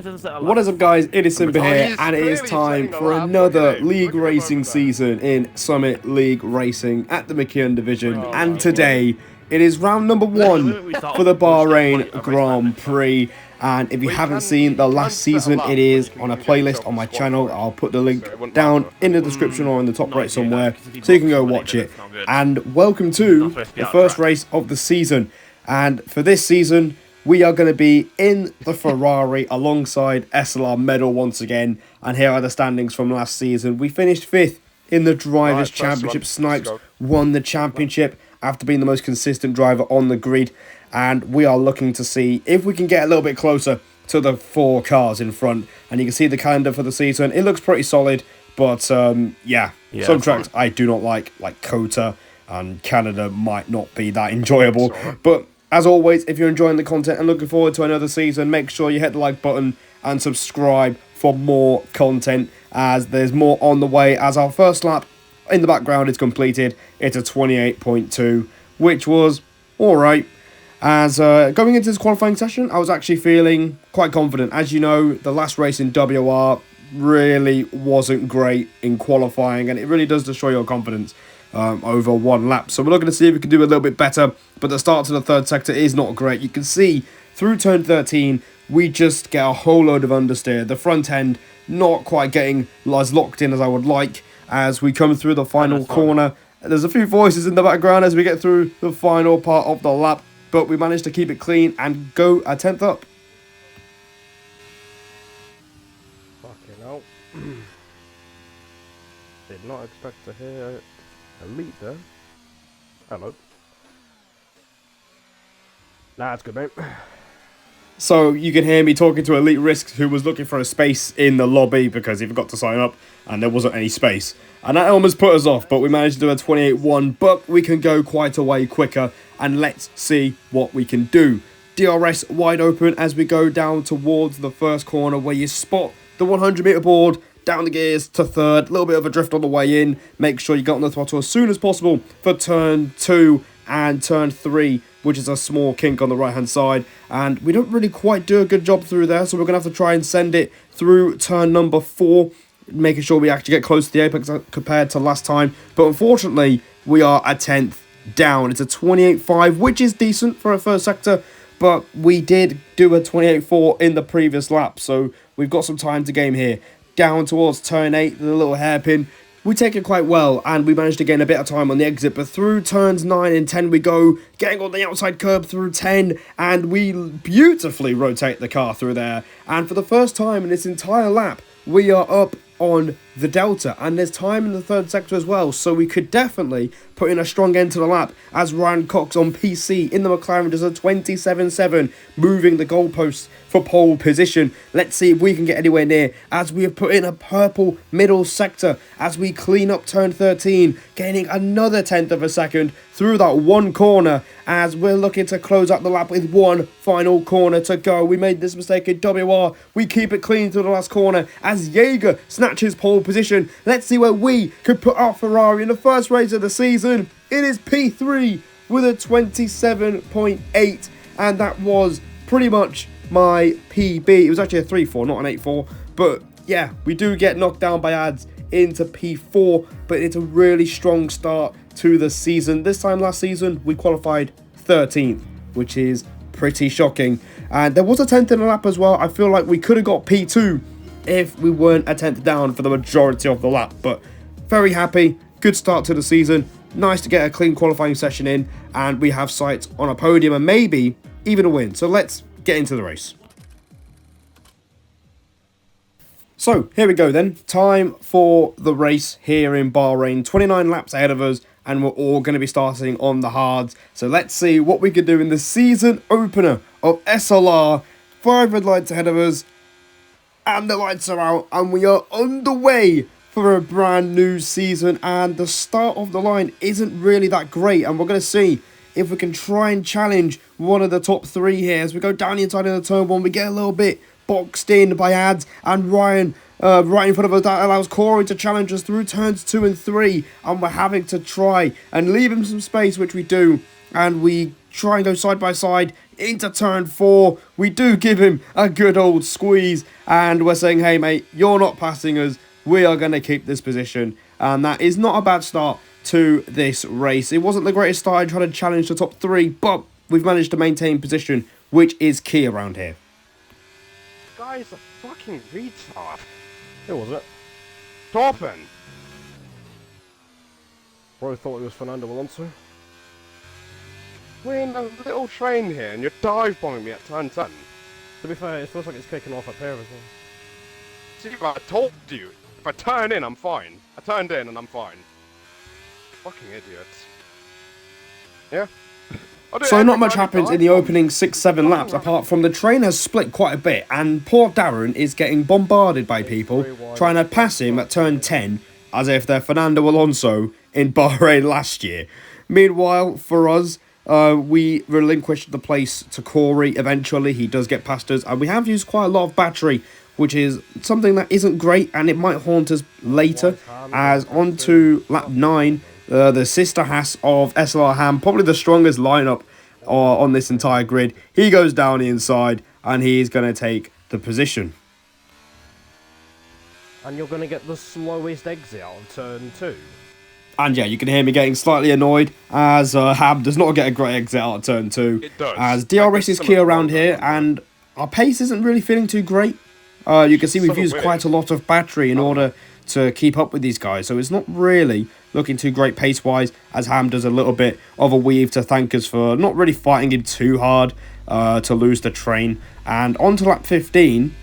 What is up, guys? It is Simba here, and it is time for another league racing season in Summit League Racing at the McKeown Division. And today, it is round number 1 for the Bahrain Grand Prix. And if you haven't seen the last season, it is on a playlist on my channel. I'll put the link down in the description or in the top right somewhere, so you can go watch it. And welcome to the first race of the season. And for this season, we are going to be in the Ferrari alongside SLR Medal once again. And here are the standings from last season. We finished 5th in the Drivers' Championship. Snipes won the championship after being the most consistent driver on the grid. And we are looking to see if we can get a little bit closer to the 4 cars in front. And you can see the calendar for the season. It looks pretty solid. But, yeah, some tracks I do not like Kota and Canada might not be that enjoyable. But as always, if you're enjoying the content and looking forward to another season, make sure you hit the like button and subscribe for more content, as there's more on the way, as our first lap in the background is completed. It's a 28.2, which was alright. As going into this qualifying session, I was actually feeling quite confident. As you know, the last race in WR really wasn't great in qualifying, and it really does destroy your confidence over one lap. So we're looking to see if we can do a little bit better, but the start to the third sector is not great. You can see through turn 13, we just get a whole load of understeer. The front end not quite getting as locked in as I would like as we come through the final corner. There's a few voices in the background as we get through the final part of the lap, but we managed to keep it clean and go a 10th up. Fucking hell. Did not expect to hear Elite there. Hello. Nah, that's good, mate. So you can hear me talking to Elite Risks, who was looking for a space in the lobby because he forgot to sign up and there wasn't any space. And that almost put us off, but we managed to do a 28.1, but we can go quite a way quicker, and let's see what we can do. DRS wide open as we go down towards the first corner where you spot the 100-meter board. Down the gears to third, a little bit of a drift on the way in. Make sure you get on the throttle as soon as possible for turn 2 and turn 3, which is a small kink on the right hand side. And we don't really quite do a good job through there, so we're going to have to try and send it through turn number 4, making sure we actually get close to the apex compared to last time. But unfortunately, we are a 10th down. It's a 28.5, which is decent for a first sector, but we did do a 28.4 in the previous lap, so we've got some time to game here. Down towards turn 8, the little hairpin. We take it quite well, and we managed to gain a bit of time on the exit, but through turns 9 and 10 we go, getting on the outside curb through 10, and we beautifully rotate the car through there. And for the first time in this entire lap, we are up on the delta, and there's time in the third sector as well, so we could definitely put in a strong end to the lap as Ryan Cox on PC in the McLaren does a 27.7, moving the goalposts for pole position. Let's see if we can get anywhere near as we have put in a purple middle sector as we clean up turn 13, gaining another 10th of a second through that one corner as we're looking to close out the lap with one final corner to go. We made this mistake in WR. We keep it clean through the last corner as Jaeger snatches pole position. Let's see where we could put our Ferrari in the first race of the season. It is P3 with a 27.8, and that was pretty much my PB. It was actually a 3.4, not an 8.4, but yeah, we do get knocked down by ads into P4, but it's a really strong start to the season. This time last season, we qualified 13th, which is pretty shocking. And there was a 10th in the lap as well. I feel like we could have got P2 if we weren't a 10th down for the majority of the lap, but very happy. Good start to the season. Nice to get a clean qualifying session in, and we have sights on a podium and maybe even a win. So let's get into the race. So here we go then. Time for the race here in Bahrain. 29 laps ahead of us, and we're all going to be starting on the hards. So let's see what we can do in the season opener of SLR. 5 red lights ahead of us, and the lights are out, and we are underway for a brand new season. And the start of the line isn't really that great, and we're going to see if we can try and challenge one of the top 3 here. As we go down the inside of the turn 1, we get a little bit boxed in by ads, and Ryan right in front of us. That allows Corey to challenge us through turns 2 and 3, and we're having to try and leave him some space, which we do, and we try and go side by side into turn 4. We do give him a good old squeeze, and we're saying, hey mate, you're not passing us. We are going to keep this position, and that is not a bad start to this race. It wasn't the greatest start in trying to challenge the top 3, but we've managed to maintain position, which is key around here. Guy's a fucking retard. Who was it? Torpen! Bro thought it was Fernando Alonso. We're in a little train here and you're dive bombing me at turn 10. To be fair, it feels like it's kicking off at pair as well. See, I told you, if I turn in, I'm fine. I turned in and I'm fine. Fucking idiots. Yeah. So not much happens in the opening 6-7 laps apart from the train has split quite a bit, and poor Darren is getting bombarded by people trying to pass him at turn 10 as if they're Fernando Alonso in Bahrain last year. Meanwhile, for us, we relinquished the place to Corey eventually. He does get past us, and we have used quite a lot of battery, which is something that isn't great, and it might haunt us later. As on to lap 9, the sister Haas of SLR Ham, probably the strongest lineup on this entire grid. He goes down the inside, and he's going to take the position. And you're going to get the slowest exit out of turn 2. And yeah, you can hear me getting slightly annoyed as Ham does not get a great exit out of turn 2. It does. As DRS is key around here, and our pace isn't really feeling too great. You can see we've used quite a lot of battery in order to keep up with these guys, so it's not really looking too great pace-wise, as Ham does a little bit of a weave to thank us for not really fighting him too hard to lose the train. And on to lap 15,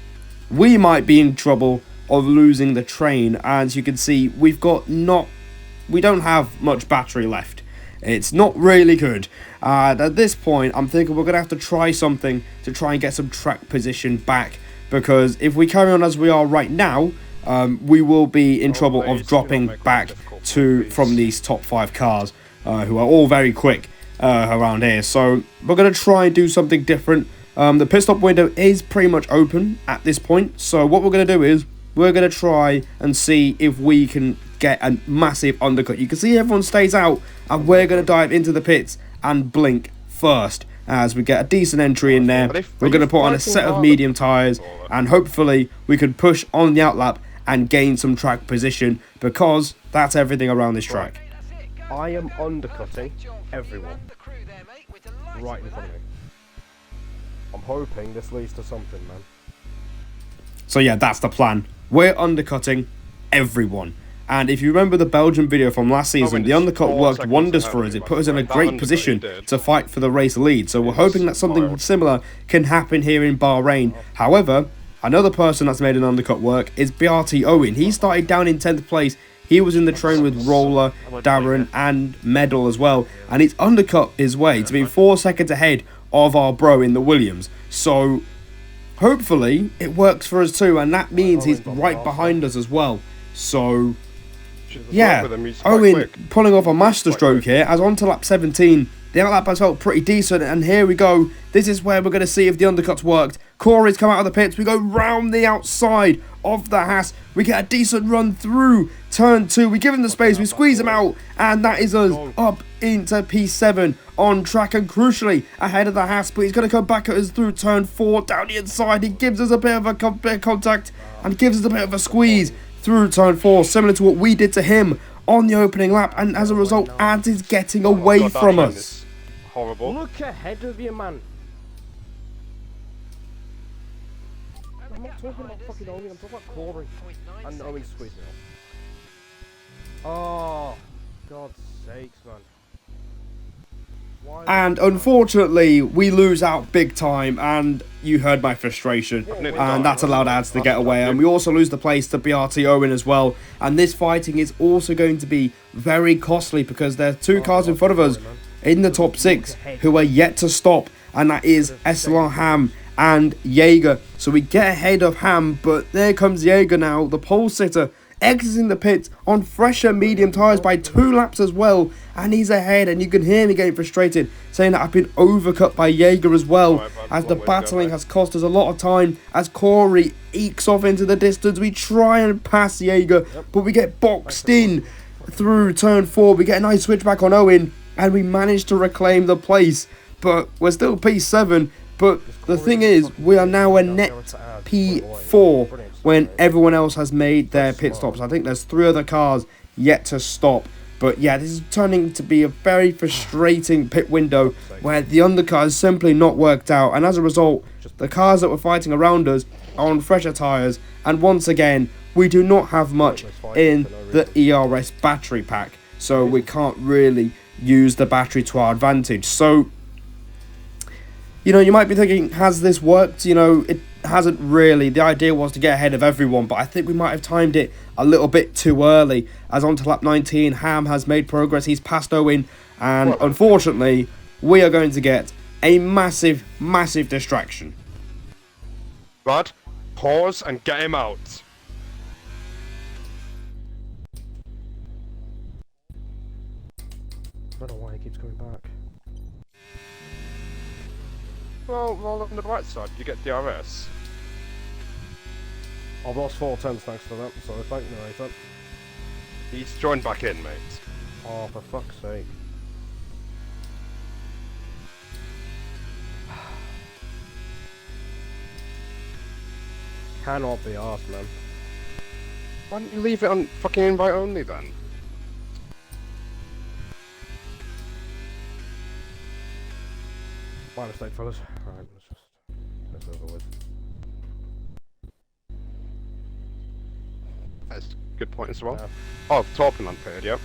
we might be in trouble of losing the train. As you can see, we don't have much battery left. It's not really good. At this point, I'm thinking we're going to have to try something to try and get some track position back, because if we carry on as we are right now, we will be in trouble of dropping back from these top 5 cars, who are all very quick around here. So we're going to try and do something different. The pit stop window is pretty much open at this point, so what we're going to do is we're going to try and see if we can get a massive undercut. You can see everyone stays out, and we're going to dive into the pits and blink first. As we get a decent entry in there, we're going to put on a set of medium tyres, and hopefully we can push on the outlap and gain some track position, because that's everything around this track. I am undercutting everyone right in front of me. I'm hoping this leads to something, man. So yeah, that's the plan. We're undercutting everyone. And if you remember the Belgian video from last season, the undercut worked wonders for us. It put us in a great position to fight for the race lead. So we're hoping that something similar can happen here in Bahrain. However, another person that's made an undercut work is BRT Owen. He started down in 10th place. He was in the train with Roller, Darren and Medal as well. And he's undercut his way to be 4 seconds ahead of our bro in the Williams. So hopefully it works for us too. And that means he's right behind us as well. So yeah, Owen pulling off a masterstroke here. As on to lap 17, the outlap has felt pretty decent, and here we go. This is where we're going to see if the undercuts worked. Corey's come out of the pits. We go round the outside of the Haas. We get a decent run through turn 2. We give him the space. We squeeze him out, and that is us up into P7 on track, and crucially ahead of the Haas. But he's going to come back at us through turn 4 down the inside. He gives us a bit of a contact and gives us a bit of a squeeze through turn 4, similar to what we did to him on the opening lap, and as a result, Ads is getting away from us. Horrible. Look ahead of you, man. I'm not talking about fucking Owen, I'm talking about Corey. And Owen squeezed me off. Oh, God's sakes, man. And unfortunately, we lose out big time, and you heard my frustration, and that's allowed Ads to get away. And we also lose the place to BRT Owen as well, and this fighting is also going to be very costly, because there are 2 cars in front of us in the top 6 who are yet to stop, and that is SLR Ham and Jaeger. So we get ahead of Ham, but there comes Jaeger now, the pole sitter, exiting the pits on fresher medium tyres by 2 laps as well, and he's ahead. And you can hear me getting frustrated, saying that I've been overcut by Jaeger as well, as the battling has cost us a lot of time. As Corey ekes off into the distance, we try and pass Jaeger, but we get boxed in through turn 4. We get a nice switchback on Owen, and we manage to reclaim the place. but we're still P7. But the thing is, we are now a net P4 when everyone else has made their pit stops. I think there's 3 other cars yet to stop. But yeah, this is turning to be a very frustrating pit window where the undercar has simply not worked out. And as a result, the cars that were fighting around us are on fresher tyres. And once again, we do not have much in the ERS battery pack. So we can't really use the battery to our advantage. So, you know, you might be thinking, has this worked? You know, it hasn't really. The idea was to get ahead of everyone, but I think we might have timed it a little bit too early. As on to lap 19, Ham has made progress. He's passed Owen, and unfortunately, we are going to get a massive, massive distraction. But pause and get him out. I don't know why he keeps coming back. Well, on the right side, you get DRS. I've lost 4 turns thanks to that, so thank you, Nathan. He's joined back in, mate. Oh, for fuck's sake. Cannot be arsed, man. Why don't you leave it on fucking invite only then? My mistake, fellas. Alright, let's just get this over with. That's a good point as well. Yeah. Oh, talking on period, yep.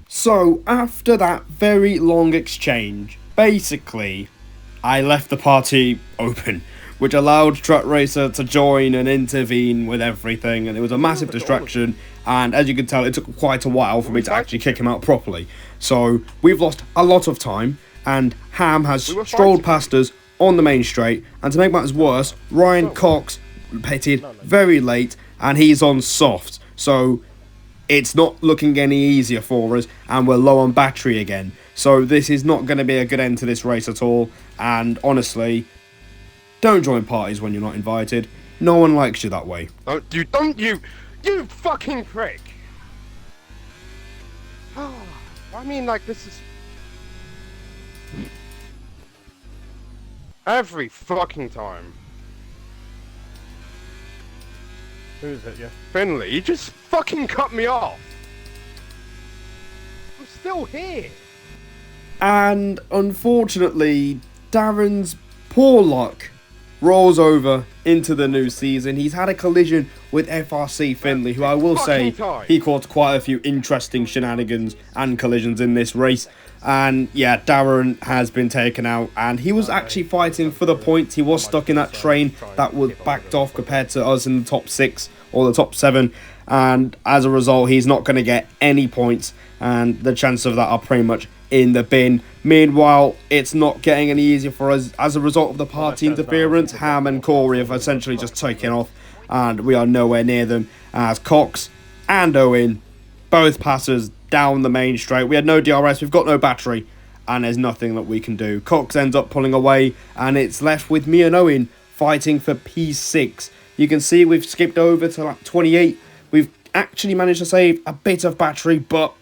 So, after that very long exchange, basically, I left the party open, which allowed Truck Racer to join and intervene with everything, and it was a massive distraction, and as you can tell, it took quite a while for me to actually kick him out properly. So, we've lost a lot of time, and Ham has strolled past us on the main straight, and to make matters worse, Ryan Cox pitted very late, and he's on soft, so it's not looking any easier for us, and we're low on battery again. So this is not going to be a good end to this race at all, and honestly, don't join parties when you're not invited. No one likes you that way. Don't you fucking prick! I mean, like, this is... every fucking time. Who is it, yeah? Finley, you just fucking cut me off! I'm still here! And unfortunately, Darren's poor luck rolls over into the new season. He's had a collision with FRC Finley, who I will say, he caused quite a few interesting shenanigans and collisions in this race. And yeah, Darren has been taken out, and he was actually fighting for the points. He was stuck in that train that was backed off compared to us in the top 6 or the top 7, and as a result, he's not going to get any points, and the chances of that are pretty much in the bin. Meanwhile, it's not getting any easier for us as a result of the party interference. Ham and Corey have essentially just taken off, and we are nowhere near them, as Cox and Owen both pass us down the main straight. We had no DRS, we've got no battery, and there's nothing that we can do. Cox ends up pulling away, and it's left with me and Owen fighting for P6. You can see we've skipped over to lap 28. We've actually managed to save a bit of battery, but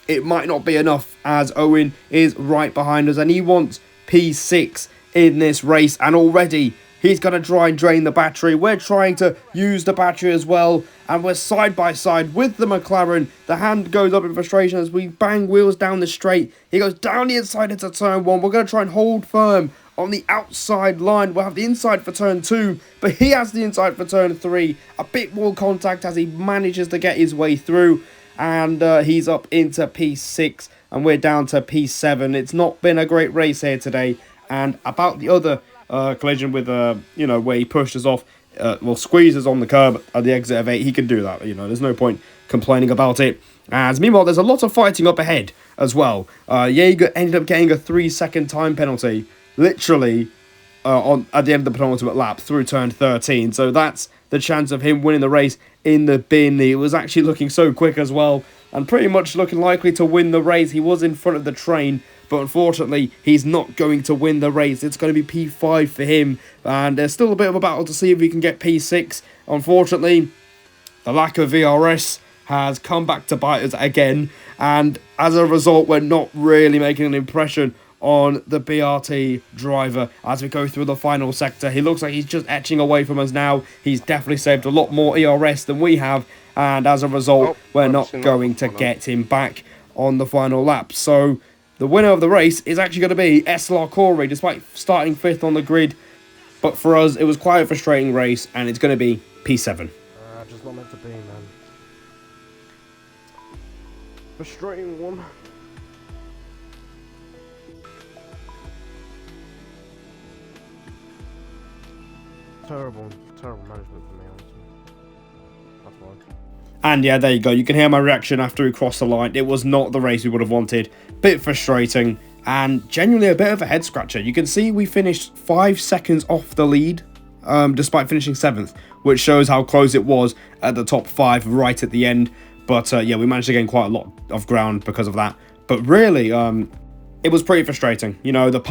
it might not be enough, as Owen is right behind us, and he wants P6 in this race, and already he's going to try and drain the battery. We're trying to use the battery as well, and we're side by side with the McLaren. The hand goes up in frustration as we bang wheels down the straight. He goes down the inside into turn 1. We're going to try and hold firm on the outside line. We'll have the inside for turn 2, but he has the inside for turn 3. A bit more contact as he manages to get his way through, and he's up into P6, and we're down to P7. It's not been a great race here today. And about the other collision with, where he pushes off, squeezes on the curb at the exit of 8, he can do that. There's no point complaining about it. As meanwhile, there's a lot of fighting up ahead as well. Jaeger ended up getting a 3-second time penalty, literally at the end of the penultimate lap through turn 13. So that's the chance of him winning the race in the bin. He was actually looking so quick as well, and pretty much looking likely to win the race. He was in front of the train, but unfortunately, he's not going to win the race. It's going to be P5 for him, and there's still a bit of a battle to see if he can get P6. Unfortunately, the lack of VRS has come back to bite us again, and as a result, we're not really making an impression on the BRT driver as we go through the final sector. He looks like he's just etching away from us now. He's definitely saved a lot more ERS than we have, and as a result, we're not going to get him back on the final lap. So the winner of the race is actually going to be SLR Corey, despite starting 5th on the grid. But for us, it was quite a frustrating race, and it's going to be P7. Just not meant to be, man. Frustrating one. Terrible management for me, honestly. That's why. And yeah, there you go. You can hear my reaction after we crossed the line. It was not the race we would have wanted. Bit frustrating, and genuinely a bit of a head scratcher. You can see we finished 5 seconds off the lead, despite finishing 7th, which shows how close it was at the top 5 right at the end. But yeah, we managed to gain quite a lot of ground because of that. But really, it was pretty frustrating. You know, the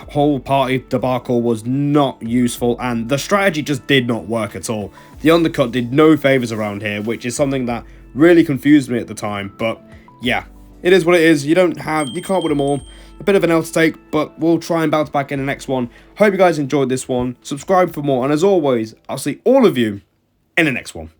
whole party debacle was not useful, and the strategy just did not work at all. The undercut did no favours around here, which is something that really confused me at the time. But yeah, it is what it is. You can't win them all. A bit of an L to take, but we'll try and bounce back in the next one. Hope you guys enjoyed this one. Subscribe for more, and as always, I'll see all of you in the next one.